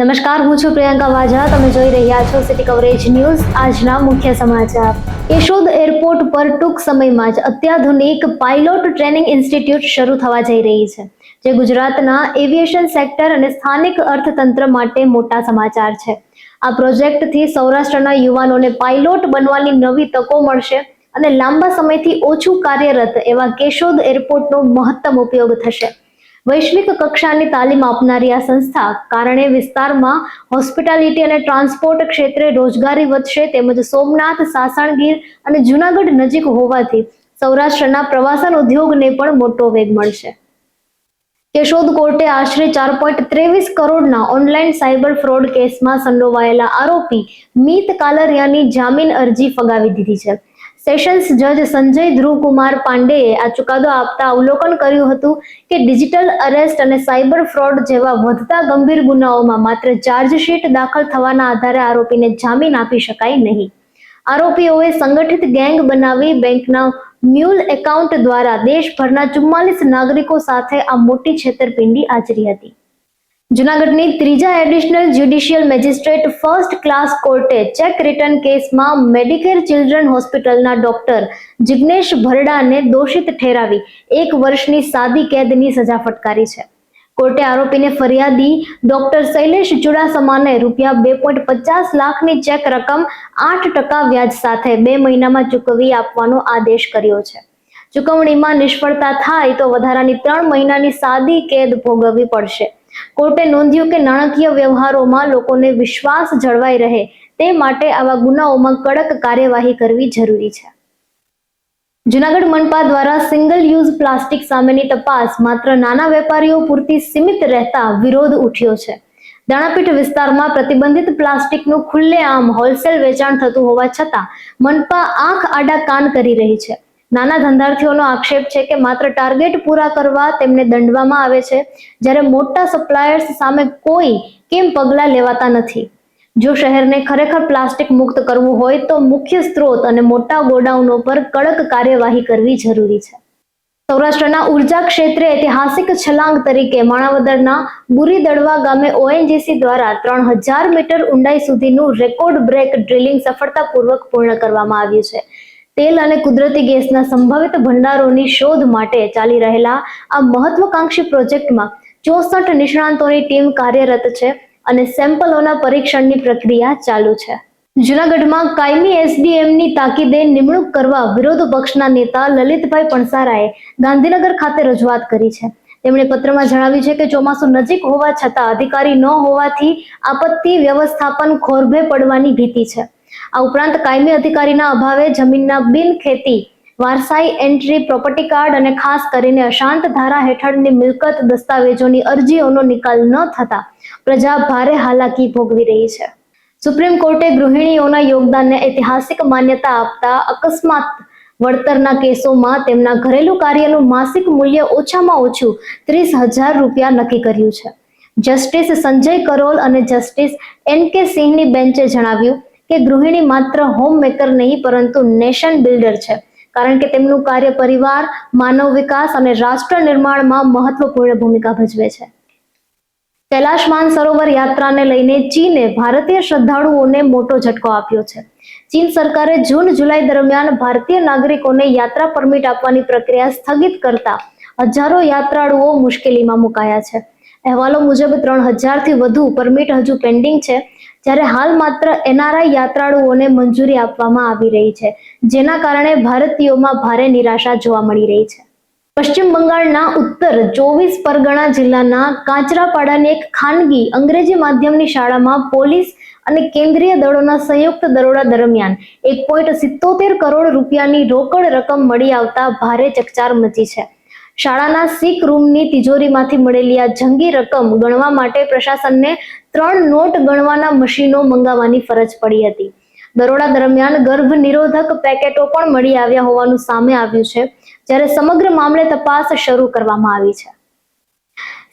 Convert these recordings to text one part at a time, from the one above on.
નમસ્કાર, હું છું પ્રિયંકા વાઝા. તમે જોઈ રહ્યા છો સિટી કવરેજ ન્યૂઝ. આજના મુખ્ય સમાચાર. કેશોદ એરપોર્ટ પર ટૂંક સમયમાં જ અત્યાધુનિક પાયલોટ ટ્રેનિંગ ઇન્સ્ટિટ્યૂટ શરૂ થવા જઈ રહી છે, જે ગુજરાતના એવિએશન સેક્ટર અને સ્થાનિક અર્થતંત્ર માટે મોટા સમાચાર છે. આ પ્રોજેક્ટથી સૌરાષ્ટ્રના યુવાનોને પાયલોટ બનવાની નવી તકો મળશે અને લાંબા સમયથી ઓછું કાર્યરત એવા કેશોદ એરપોર્ટનો મહત્તમ ઉપયોગ થશે. વૈશ્વિક કક્ષાની તાલીમ આપનારી આ સંસ્થા કારણે વિસ્તારમાં હોસ્પિટાલિટી અને ટ્રાન્સપોર્ટ ક્ષેત્રે રોજગારી વધશે, તેમજ સોમનાથ, સાસણગીર અને જૂનાગઢ નજીક હોવાથી સૌરાષ્ટ્રના પ્રવાસન ઉદ્યોગને પણ મોટો વેગ મળશે. કેશોદ કોર્ટે આશરે 4.23 કરોડના ઓનલાઈન સાયબર ફ્રોડ કેસમાં સંડોવાયેલા આરોપી મીત કાલરિયાની જામીન અરજી ફગાવી દીધી છે. સેશન્સ જજ સંજય ધ્રુવકુમાર પાંડેએ આ ચુકાદો આપતા અવલોકન કર્યું હતું કે ડિજિટલ અરેસ્ટ અને સાયબર ફ્રોડ જેવા વધતા ગંભીર ગુનાઓમાં માત્ર ચાર્જશીટ દાખલ થવાના આધારે આરોપીને જામીન આપી શકાય નહીં. આરોપીઓએ સંગઠિત ગેંગ બનાવી બેંકના મ્યુલ એકાઉન્ટ દ્વારા દેશભરના 44 નાગરિકો સાથે આ મોટી છેતરપિંડી આચરી હતી. જૂનાગઢની ત્રીજા additional judicial magistrate first class કોર્ટે ચેક રિટર્ન કેસમાં મેડિકેર ચિલ્ડ્રન હોસ્પિટલના ડોક્ટર જિગ્નેશ ભરડાને દોષિત ઠેરાવી 1 વર્ષની સાદી કેદની સજા ફટકારી છે. કોર્ટે આરોપીને ફરિયાદી ડોક્ટર શૈલેષ ચુડાસમાને રૂપિયા 2.50 લાખની ચેક રકમ 8% વ્યાજ સાથે 2 મહિનામાં ચૂકવી આપવાનો આદેશ કર્યો છે. ચૂકવણીમાં નિષ્ફળતા થાય તો વધારાની 3 મહિનાની સાદી કેદ ભોગવવી પડશે. કોર્ટે નોંધ્યું કે નાણાકીય વ્યવહારોમાં લોકોને વિશ્વાસ જળવાઈ રહે તે માટે આવા ગુનાઓમાં કડક કાર્યવાહી કરવી જરૂરી છે. જૂનાગઢ મનપા દ્વારા સિંગલ યુઝ પ્લાસ્ટિક સામેની તપાસ માત્ર નાના વેપારીઓ પૂરતી સીમિત રહેતા વિરોધ ઉઠ્યો છે. દાણાપીઠ વિસ્તારમાં પ્રતિબંધિત પ્લાસ્ટિકનું ખુલ્લેઆમ હોલસેલ વેચાણ થતું હોવા છતાં મનપા આંખ આડા કાન કરી રહી છે. નાના ધંધાર્થીઓનો આક્ષેપ છે કે માત્ર ટાર્ગેટ પૂરા કરવા તેમને દંડવામાં આવે છે, જ્યારે મોટા સપ્લાયર્સ સામે કોઈ કેમ પગલાં લેવાતા નથી. જો શહેરને ખરેખર પ્લાસ્ટિક મુક્ત કરવું હોય તો મુખ્ય સ્ત્રોત અને મોટા ગોડાઉનો પર કડક કાર્યવાહી કરવી જરૂરી છે. સૌરાષ્ટ્રના ઉર્જા ક્ષેત્રે ઐતિહાસિક છલાંગ તરીકે માણાવદરના બુરીદડવા ગામે ઓએનજીસી દ્વારા 3000 મીટર ઊંડાઈ સુધીનું રેકોર્ડ બ્રેક ડ્રિલિંગ સફળતાપૂર્વક પૂર્ણ કરવામાં આવ્યું છે. તેલ અને કુદરતી ગેસના સંભવિત ભંડારોની શોધ માટે ચાલી રહેલા આ મહત્વકાંક્ષી પ્રોજેક્ટમાં 64 નિષ્ણાંતોની ટીમ કાર્યરત છે અને સેમ્પલોના પરીક્ષણની પ્રક્રિયા ચાલુ છે. જૂનાગઢમાં કાયમી એસડીએમની તાકીદે નિમણૂક કરવા વિરોધ પક્ષના નેતા લલિતભાઈ પણસારાએ ગાંધીનગર ખાતે રજૂઆત કરી છે. તેમણે પત્રમાં જણાવ્યું છે કે ચોમાસું નજીક હોવા છતાં અધિકારી ન હોવાથી આપત્તિ વ્યવસ્થાપન ખોરભે પડવાની ભીતિ છે. આ ઉપરાંત કાયમી અધિકારીના અભાવે જમીનના બિનખેતી વારસાઈ એન્ટ્રી, પ્રોપર્ટી કાર્ડ અને ખાસ કરીને અશાંત ધારા હેઠળની મિલકત દસ્તાવેજોની અરજીઓનો નિકાલ ન થતા પ્રજા ભારે હાલાકી ભોગવી રહી છે. સુપ્રીમ કોર્ટે ગૃહિણીઓના યોગદાનને ઐતિહાસિક માન્યતા આપતા અકસ્માત વળતરના કેસોમાં તેમના ઘરેલું કાર્યનું માસિક મૂલ્ય ઓછામાં ઓછું 30,000 રૂપિયા નક્કી કર્યું છે. જસ્ટિસ સંજય કરોલ અને જસ્ટિસ NK સિંહની બેન્ચે જણાવ્યું કે ગૃહિણી માત્ર હોમ મેકર નહીં પરંતુ નેશન બિલ્ડર છે, કારણ કે તેમનું કાર્ય પરિવાર, માનવ વિકાસ અને રાષ્ટ્ર નિર્માણમાં મહત્વપૂર્ણ ભૂમિકા ભજવે છે. કૈલાશ માનસરોવર યાત્રાને લઈને ચીને ભારતીય શ્રદ્ધાળુઓને મોટો ઝટકો આપ્યો છે. ચીન સરકારે જૂન-જુલાઈ દરમિયાન ભારતીય નાગરિકોને યાત્રા પરમિટ આપવાની પ્રક્રિયા સ્થગિત કરતા હજારો યાત્રાળુઓ મુશ્કેલીમાં મુકાયા છે. અહેવાલો મુજબ 3000થી વધુ પરમિટ હજુ પેન્ડિંગ છે, જ્યારે હાલ માત્ર NRI યાત્રાળુઓને મંજૂરી આપવામાં આવી રહી છે, જેના કારણે ભારતીયોમાં ભારે નિરાશા જોવા મળી રહી છે. પશ્ચિમ બંગાળના ઉત્તર 24 પરગણા જિલ્લાના કાંચરાપાડાની એક ખાનગી અંગ્રેજી માધ્યમની શાળામાં પોલીસ અને કેન્દ્રીય દળોના સંયુક્ત દરોડા દરમિયાન 1.77 કરોડ રૂપિયાની રોકડ રકમ મળી આવતા ભારે ચકચાર મચી છે. શાળાના સિક રૂમની તિજોરીમાંથી મળેલી આ જંગી રકમ ગણવા માટે પ્રશાસનને 3 નોટ ગણવાના મશીનો મંગાવવાની ફરજ પડી હતી. દરોડા દરમિયાન ગર્ભ નિરોધક પેકેટો પણ મળી આવ્યા હોવાનું સામે આવ્યું છે, જ્યારે સમગ્ર મામલે તપાસ શરૂ કરવામાં આવી છે.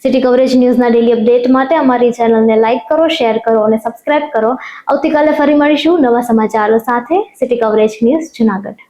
સિટી કવરેજ ન્યૂઝના ડેલી અપડેટ માટે અમારી ચેનલને લાઇક કરો, શેર કરો અને સબસ્ક્રાઇબ કરો. આવતીકાલે ફરી મળીશું નવા સમાચારો સાથે. City coverage news Junagadh.